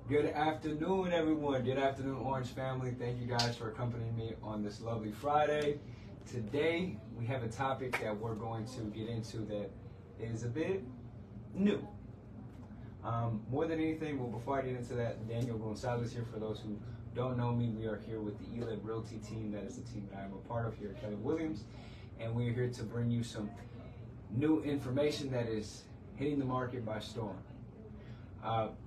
Good afternoon, everyone. Good afternoon, Orange family. Thank you guys for accompanying me on this lovely Friday. Today, we have a topic that we're going to get into that is a bit new. More than anything, well, before I get into that, Daniel Gonzalez here. For those who don't know me, we are here with the ELEB Realty team. That is the team that I'm a part of here at Keller Williams. And we're here to bring you some new information that is hitting the market by storm.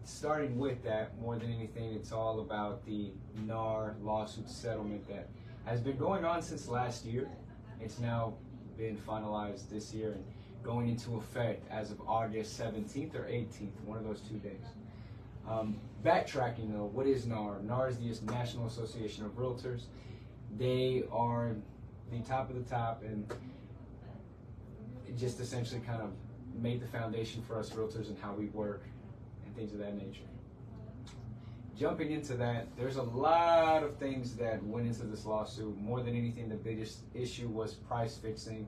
Starting with that, more than anything, it's all about the NAR lawsuit settlement that has been going on since last year. It's now been finalized this year and going into effect as of August 17th or 18th, one of those 2 days. Backtracking though, what is NAR? NAR is the National Association of REALTORS. They are the top of the top, and it just essentially kind of made the foundation for us realtors and how we work and things of that nature. Jumping into that, there's a lot of things that went into this lawsuit. More than anything, the biggest issue was price fixing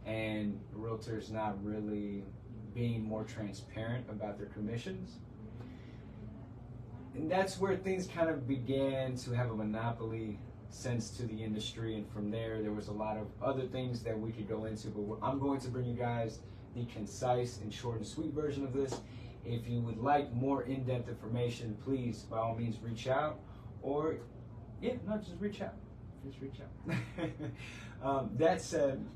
and realtors not really being more transparent about their commissions. And that's where things kind of began to have a monopoly sense to the industry, and from there was a lot of other things that we could go into, but I'm going to bring you guys the concise and short and sweet version of this. If you would like more in-depth information, please by all means reach out, or just reach out. That said,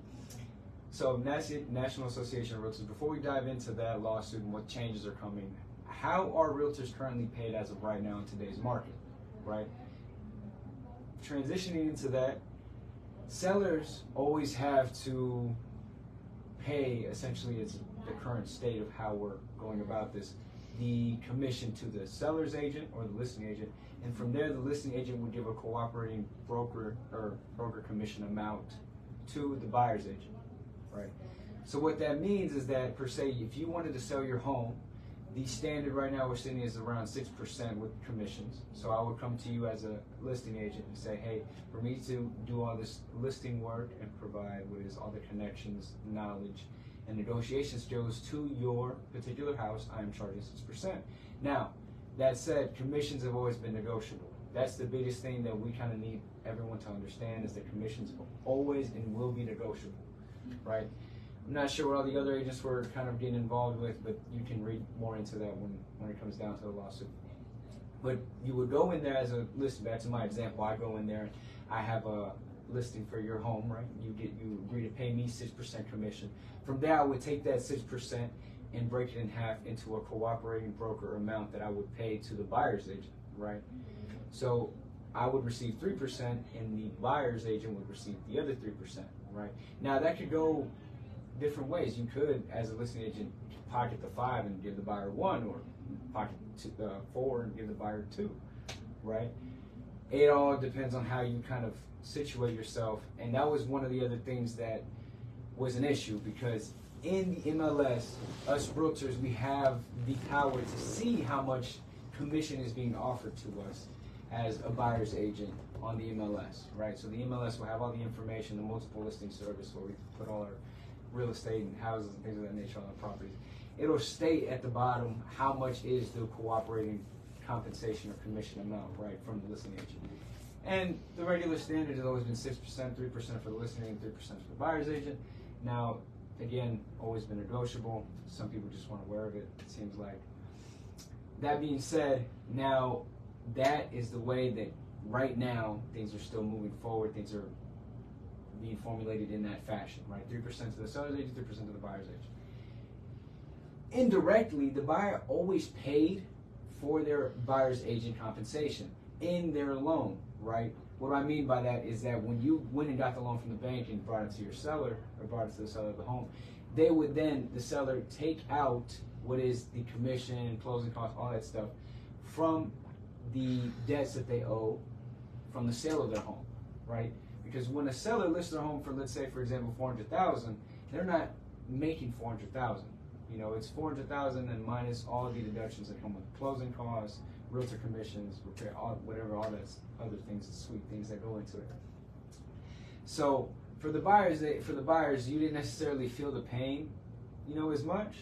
so National Association of Realtors, before we dive into that lawsuit and what changes are coming, how are realtors currently paid as of right now in today's market, right? Transitioning into that, sellers always have to pay, essentially it's the current state of how we're going about this, the commission to the seller's agent or the listing agent, and from there the listing agent would give a cooperating broker or broker commission amount to the buyer's agent, right? So what that means is that, per se, if you wanted to sell your home, the standard right now we're sitting is around 6% with commissions. So I would come to you as a listing agent and say, hey, for me to do all this listing work and provide what is all the connections, knowledge, and negotiation skills to your particular house, I am charging 6%. Now, that said, commissions have always been negotiable. That's the biggest thing that we kind of need everyone to understand, is that commissions always and will be negotiable, right? I'm not sure what all the other agents were kind of getting involved with, but you can read more into that when it comes down to the lawsuit. But you would go in there as a listing. Back to my example, I go in there, I have a listing for your home, right? You agree to pay me 6% commission. From there, I would take that 6% and break it in half into a cooperating broker amount that I would pay to the buyer's agent, right? So I would receive 3% and the buyer's agent would receive the other 3%, right? Now that could go different ways. You could, as a listing agent, pocket the 5 and give the buyer 1, or pocket 4 and give the buyer 2, right? It all depends on how you kind of situate yourself, and that was one of the other things that was an issue, because in the MLS, us realtors, we have the power to see how much commission is being offered to us as a buyer's agent on the MLS, right? So the MLS will have all the information, the multiple listing service, where we put all our real estate and houses and things of that nature on the properties. It'll state at the bottom how much is the cooperating compensation or commission amount, right, from the listing agent. And the regular standard has always been 6%, 3% for the listing agent, 3% for the buyer's agent. Now, again, always been negotiable. Some people just weren't aware of it, it seems like. That being said, now that is the way that right now things are still moving forward. Things are being formulated in that fashion, right? 3% to the seller's agent, 3% to the buyer's agent. Indirectly, the buyer always paid for their buyer's agent compensation in their loan, right? What I mean by that is that when you went and got the loan from the bank and brought it to your seller, or brought it to the seller of the home, they would then, the seller, take out what is the commission, closing costs, all that stuff, from the debts that they owe from the sale of their home, right? Because when a seller lists their home for, let's say, for example, $400,000, they're not making $400,000. You know, it's $400,000 and minus all of the deductions that come with closing costs, realtor commissions, repair, all that other things, sweet things that go into it. So for the buyers, you didn't necessarily feel the pain, you know, as much.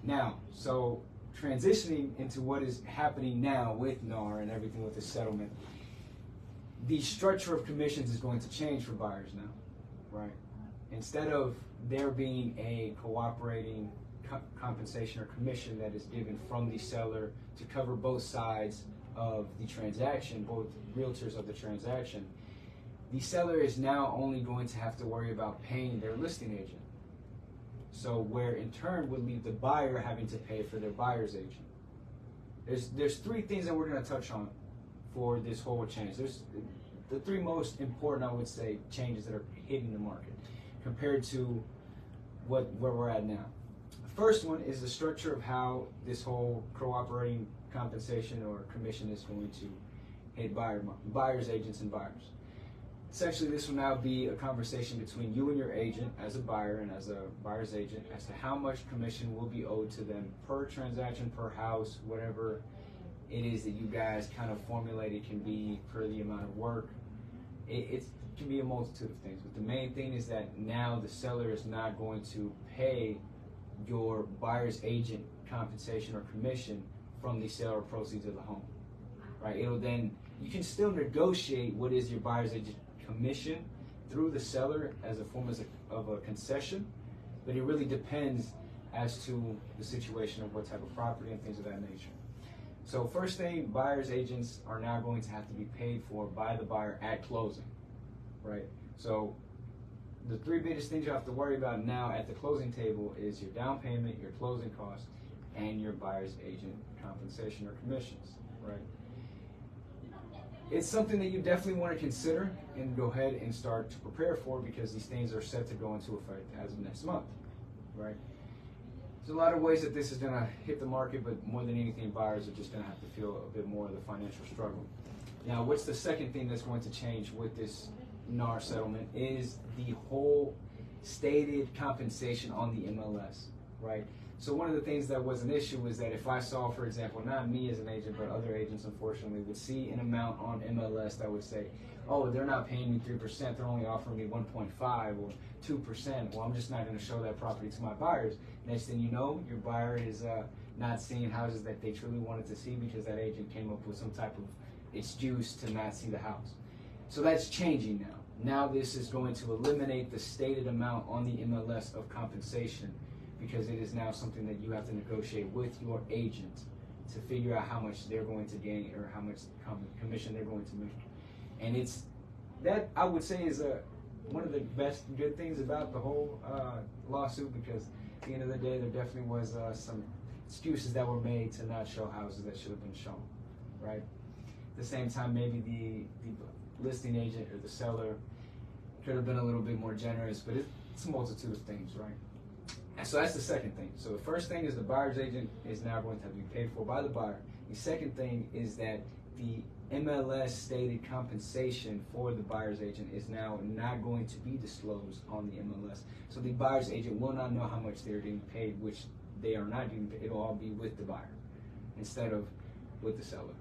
Now, so transitioning into what is happening now with NAR and everything with the settlement, the structure of commissions is going to change for buyers now, right? Instead of there being a cooperating compensation or commission that is given from the seller to cover both sides of the transaction, both realtors of the transaction, the seller is now only going to have to worry about paying their listing agent. So where in turn would leave the buyer having to pay for their buyer's agent. There's three things that we're going to touch on for this whole change. There's the three most important, I would say, changes that are hitting the market compared to where we're at now. The first one is the structure of how this whole cooperating compensation or commission is going to hit buyers, agents, and buyers. Essentially, this will now be a conversation between you and your agent as a buyer and as a buyer's agent as to how much commission will be owed to them per transaction, per house, whatever it is that you guys kind of formulate. It can be per the amount of work. It can be a multitude of things, but the main thing is that now the seller is not going to pay your buyer's agent compensation or commission from the sale or proceeds of the home, right? It'll then, you can still negotiate what is your buyer's agent commission through the seller as a form of a concession, but it really depends as to the situation of what type of property and things of that nature. So first thing, buyer's agents are now going to have to be paid for by the buyer at closing, right? So the three biggest things you have to worry about now at the closing table is your down payment, your closing costs, and your buyer's agent compensation or commissions, right? It's something that you definitely want to consider and go ahead and start to prepare for, because these things are set to go into effect as of next month, right? There's a lot of ways that this is going to hit the market, but more than anything, buyers are just going to have to feel a bit more of the financial struggle. Now, what's the second thing that's going to change with this NAR settlement is the whole stated compensation on the MLS, right? So one of the things that was an issue was that if I saw, for example, not me as an agent, but other agents, unfortunately, would see an amount on MLS that would say, oh, they're not paying me 3%, they're only offering me 1.5 or 2%. Well, I'm just not going to show that property to my buyers. Next thing you know, your buyer is not seeing houses that they truly wanted to see because that agent came up with some type of excuse to not see the house. So that's changing now. Now this is going to eliminate the stated amount on the MLS of compensation, because it is now something that you have to negotiate with your agent to figure out how much they're going to gain or how much commission they're going to make. And it's that, I would say, is one of the good things about the whole lawsuit, because at the end of the day, there definitely was some excuses that were made to not show houses that should have been shown, right? At the same time, maybe the listing agent or the seller could have been a little bit more generous, but it's a multitude of things, right? And so that's the second thing. So the first thing is the buyer's agent is now going to have to be paid for by the buyer. The second thing is that the MLS stated compensation for the buyer's agent is now not going to be disclosed on the MLS. So the buyer's agent will not know how much they're getting paid, which they are not getting paid. It'll all be with the buyer instead of with the seller,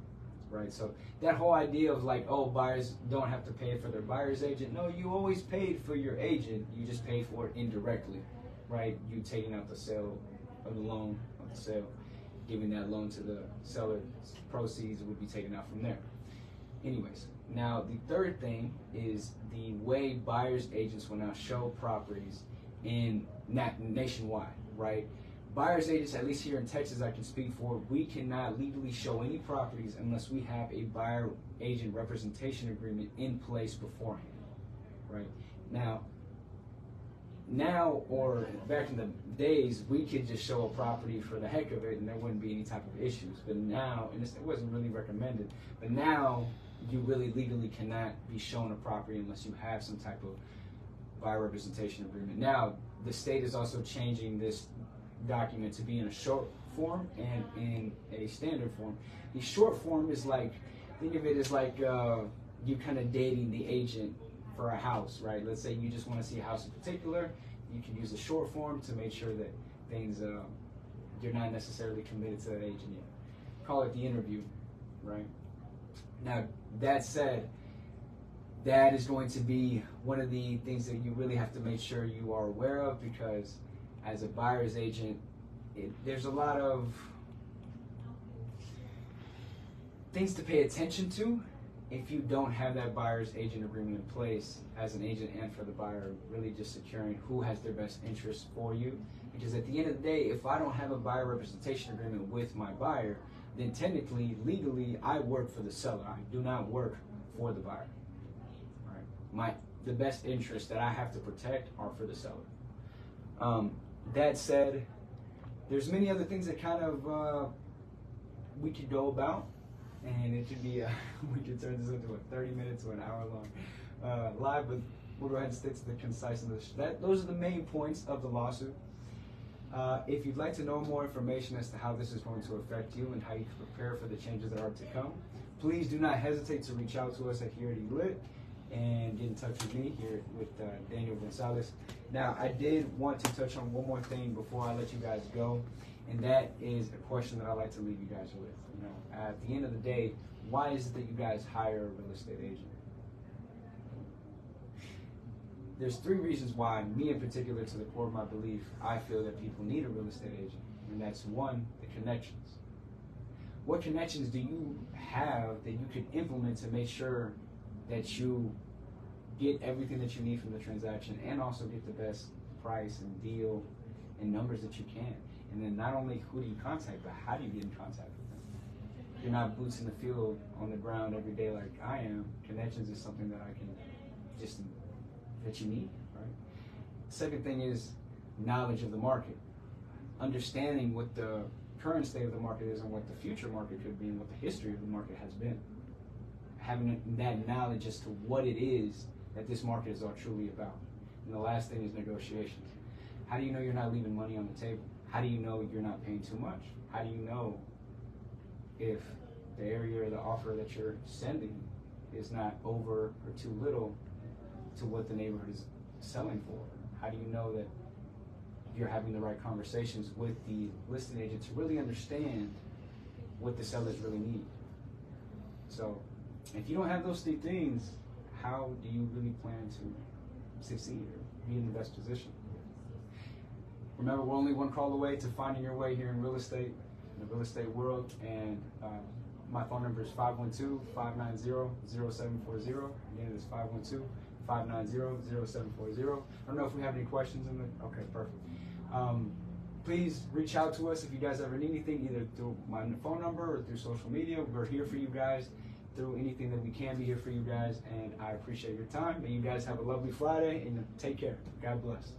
right? So that whole idea of like, oh, buyers don't have to pay for their buyer's agent. No, you always paid for your agent. You just paid for it indirectly, right? You taking out the sale of the loan of the sale, giving that loan to the seller, proceeds would be taken out from there. Anyways, now the third thing is the way buyer's agents will now show properties in nationwide, right? Buyer's agents, at least here in Texas, I can speak for, we cannot legally show any properties unless we have a buyer agent representation agreement in place beforehand, right? Now, or back in the days, we could just show a property for the heck of it and there wouldn't be any type of issues. But now, and it wasn't really recommended, but now you really legally cannot be shown a property unless you have some type of buyer representation agreement. Now, the state is also changing this document to be in a short form and in a standard form. The short form is like, think of it as like you kind of dating the agent for a house, right? Let's say you just want to see a house in particular, you can use a short form to make sure that things, you're not necessarily committed to that agent yet. Call it the interview, right? Now, that said, that is going to be one of the things that you really have to make sure you are aware of, because as a buyer's agent, there's a lot of Things to pay attention to if you don't have that buyer's agent agreement in place as an agent and for the buyer, really just securing who has their best interest for you. Because at the end of the day, if I don't have a buyer representation agreement with my buyer, then technically, legally, I work for the seller. I do not work for the buyer. Right? The best interests that I have to protect are for the seller. That said, there's many other things that kind of we could go about, and it could be we could turn this into a 30 minutes or an hour long live, but we'll go ahead and stick to the conciseness. Those are the main points of the lawsuit. If you'd like to know more information as to how this is going to affect you and how you can prepare for the changes that are to come, please do not hesitate to reach out to us at Here to Lit and get in touch with me here with Daniel Gonzalez. Now, I did want to touch on one more thing before I let you guys go, and that is a question that I like to leave you guys with. You know, at the end of the day, why is it that you guys hire a real estate agent? There's 3 reasons why, me in particular, to the core of my belief, I feel that people need a real estate agent. And that's 1, the connections. What connections do you have that you can implement to make sure that you get everything that you need from the transaction and also get the best price and deal and numbers that you can? And then not only who do you contact, but how do you get in contact with them? You're not boots in the field on the ground every day like I am. Connections is something that I can just that you need, right? Second thing is knowledge of the market. Understanding what the current state of the market is and what the future market could be and what the history of the market has been. Having that knowledge as to what it is that this market is all truly about. And the last thing is negotiations. How do you know you're not leaving money on the table? How do you know you're not paying too much? How do you know if the area or the offer that you're sending is not over or too little to what the neighborhood is selling for? How do you know that you're having the right conversations with the listing agent to really understand what the sellers really need? So if you don't have those 3 things, how do you really plan to succeed or be in the best position? Remember, we're only one call away to finding your way here in real estate, in the real estate world, and my phone number is 512-590-0740. Again, it's 512-590-0740. I don't know if we have any questions in the, okay, perfect. Please reach out to us if you guys ever need anything, either through my phone number or through social media. We're here for you guys through anything that we can be here for you guys, and I appreciate your time. And you guys have a lovely Friday, and take care. God bless.